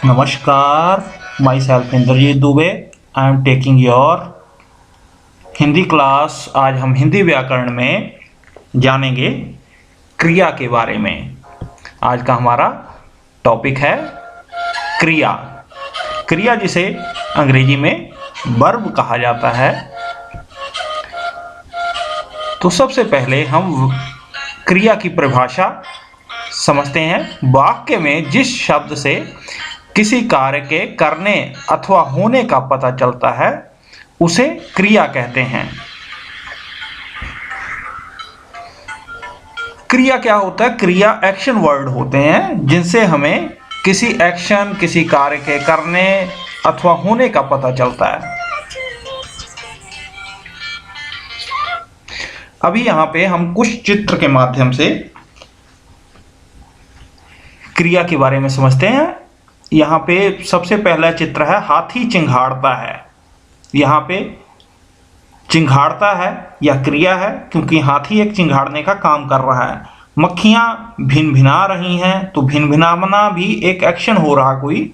नमस्कार, myself Indrajeet Dubey. I am taking your Hindi class. आज हम हिंदी व्याकरण में जानेंगे क्रिया के बारे में। आज का हमारा टॉपिक है क्रिया। क्रिया जिसे अंग्रेजी में वर्ब कहा जाता है। तो सबसे पहले हम क्रिया की परिभाषा समझते हैं। वाक्य में जिस शब्द से किसी कार्य के करने अथवा होने का पता चलता है उसे क्रिया कहते हैं। क्रिया क्या होता है? क्रिया एक्शन वर्ड होते हैं जिनसे हमें किसी एक्शन, किसी कार्य के करने अथवा होने का पता चलता है। अभी यहाँ पे हम कुछ चित्र के माध्यम से क्रिया के बारे में समझते हैं। यहाँ पे सबसे पहला चित्र है हाथी चिंघाड़ता है। यहाँ पे चिंघाड़ता है या क्रिया है क्योंकि हाथी एक चिंघाड़ने का काम कर रहा है। मक्खियाँ भिन भिना रही हैं तो भिन भिनाना भी एक एक्शन हो रहा कोई,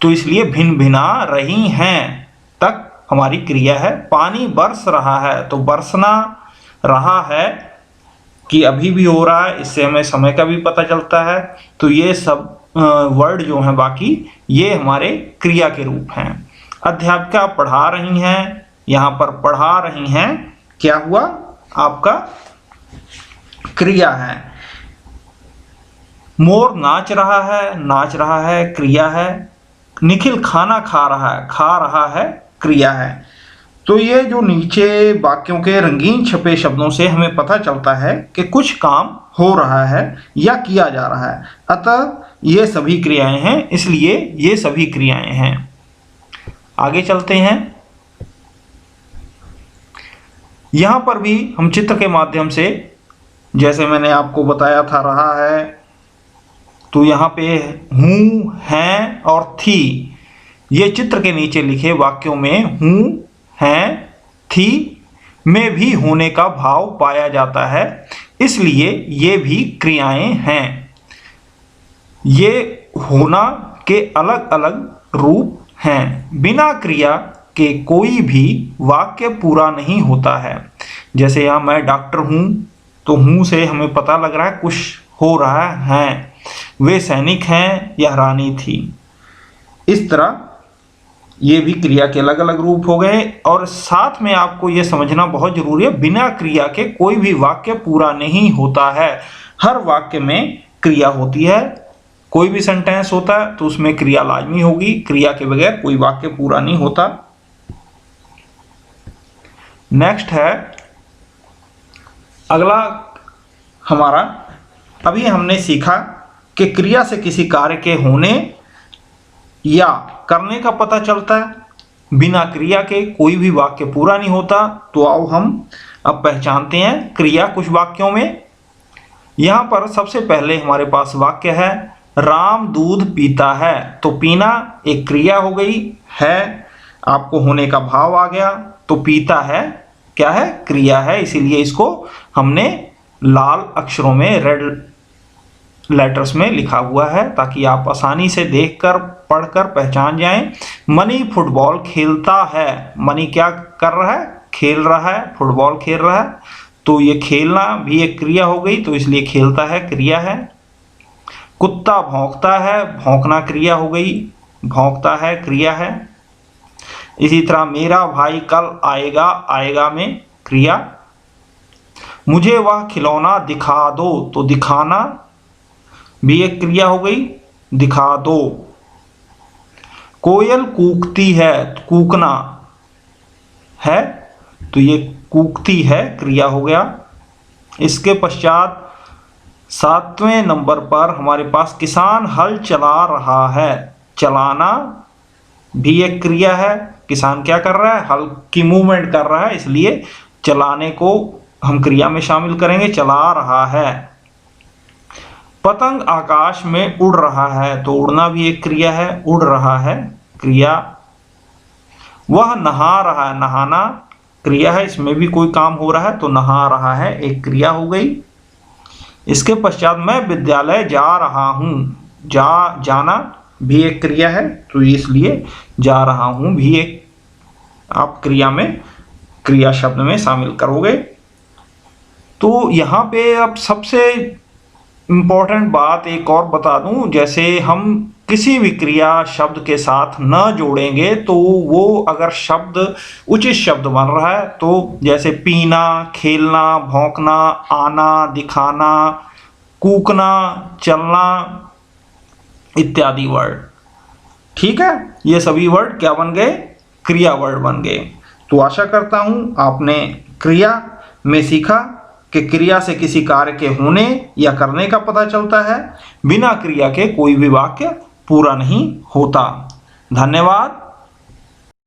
तो इसलिए भिन भिना रही हैं तक हमारी क्रिया है। पानी बरस रहा है तो बरसना रहा है कि अभी भी हो रहा है, इससे हमें समय का भी पता चलता है। तो ये सब वर्ड जो हैं बाकी ये हमारे क्रिया के रूप हैं। अध्यापिका पढ़ा रही हैं, यहाँ पर पढ़ा रही हैं क्या हुआ? आपका क्रिया है। मोर नाच रहा है क्रिया है। निखिल खाना खा रहा है क्रिया है। तो ये जो नीचे वाक्यों के रंगीन छपे शब्दों से हमें पता चलता है कि कुछ काम हो रहा है या किया जा रहा है, अतः ये सभी क्रियाएं हैं, इसलिए ये सभी क्रियाएं हैं। आगे चलते हैं। यहां पर भी हम चित्र के माध्यम से, जैसे मैंने आपको बताया था, रहा है, तो यहाँ पे हूं, हैं और थी, ये चित्र के नीचे लिखे वाक्यों में हूं, हैं, थी में भी होने का भाव पाया जाता है, इसलिए ये भी क्रियाएं हैं। ये होना के अलग अलग रूप हैं। बिना क्रिया के कोई भी वाक्य पूरा नहीं होता है। जैसे यहाँ मैं डॉक्टर हूँ, तो हूँ से हमें पता लग रहा है कुछ हो रहा है। वे सैनिक हैं, यह रानी थी। इस तरह ये भी क्रिया के अलग अलग रूप हो गए। और साथ में आपको ये समझना बहुत जरूरी है, बिना क्रिया के कोई भी वाक्य पूरा नहीं होता है। हर वाक्य में क्रिया होती है। कोई भी सेंटेंस होता है तो उसमें क्रिया लाजमी होगी। क्रिया के बगैर कोई वाक्य पूरा नहीं होता। नेक्स्ट है अगला हमारा, अभी हमने सीखा कि क्रिया से किसी कार्य के होने या करने का पता चलता है। बिना क्रिया के कोई भी वाक्य पूरा नहीं होता। तो आओ हम अब पहचानते हैं क्रिया कुछ वाक्यों में। यहाँ पर सबसे पहले हमारे पास वाक्य है राम दूध पीता है। तो पीना एक क्रिया हो गई है, आपको होने का भाव आ गया। तो पीता है क्या है? क्रिया है, इसीलिए इसको हमने लाल अक्षरों में, रेड लेटर्स में लिखा हुआ है ताकि आप आसानी से देखकर पढ़कर पहचान जाएं। मनी फुटबॉल खेलता है। मनी क्या कर रहा है? खेल रहा है, फुटबॉल खेल रहा है। तो ये खेलना भी एक क्रिया हो गई, तो इसलिए खेलता है क्रिया है। कुत्ता भौंकता है। भौंकना क्रिया हो गई, भौंकता है क्रिया है। इसी तरह मेरा भाई कल आएगा, आएगा में क्रिया। मुझे वह खिलौना दिखा दो। तो दिखाना भी एक क्रिया हो गई, दिखा दो। कोयल कूकती है। कूकना है, तो ये कूकती है क्रिया हो गया। इसके पश्चात 7वें नंबर पर हमारे पास किसान हल चला रहा है। चलाना भी एक क्रिया है। किसान क्या कर रहा है? हल की मूवमेंट कर रहा है, इसलिए चलाने को हम क्रिया में शामिल करेंगे, चला रहा है। पतंग आकाश में उड़ रहा है। तो उड़ना भी एक क्रिया है, उड़ रहा है क्रिया। वह नहा रहा है। नहाना क्रिया है, इसमें भी कोई काम हो रहा है, तो नहा रहा है एक क्रिया हो गई। इसके पश्चात मैं विद्यालय जा रहा हूँ। जाना भी एक क्रिया है, तो इसलिए जा रहा हूं भी एक आप क्रिया में, क्रिया शब्द में शामिल करोगे। तो यहाँ पे अब सबसे इम्पोर्टेंट बात एक और बता दूं, जैसे हम किसी भी क्रिया शब्द के साथ न जोड़ेंगे तो वो अगर शब्द उचित शब्द बन रहा है, तो जैसे पीना, खेलना, भौंकना, आना, दिखाना, कूकना, चलना इत्यादि वर्ड, ठीक है, ये सभी वर्ड क्या बन गए, क्रिया वर्ड बन गए। तो आशा करता हूं आपने क्रिया में सीखा कि क्रिया से किसी कार्य के होने या करने का पता चलता है, बिना क्रिया के कोई भी वाक्य पूरा नहीं होता। धन्यवाद।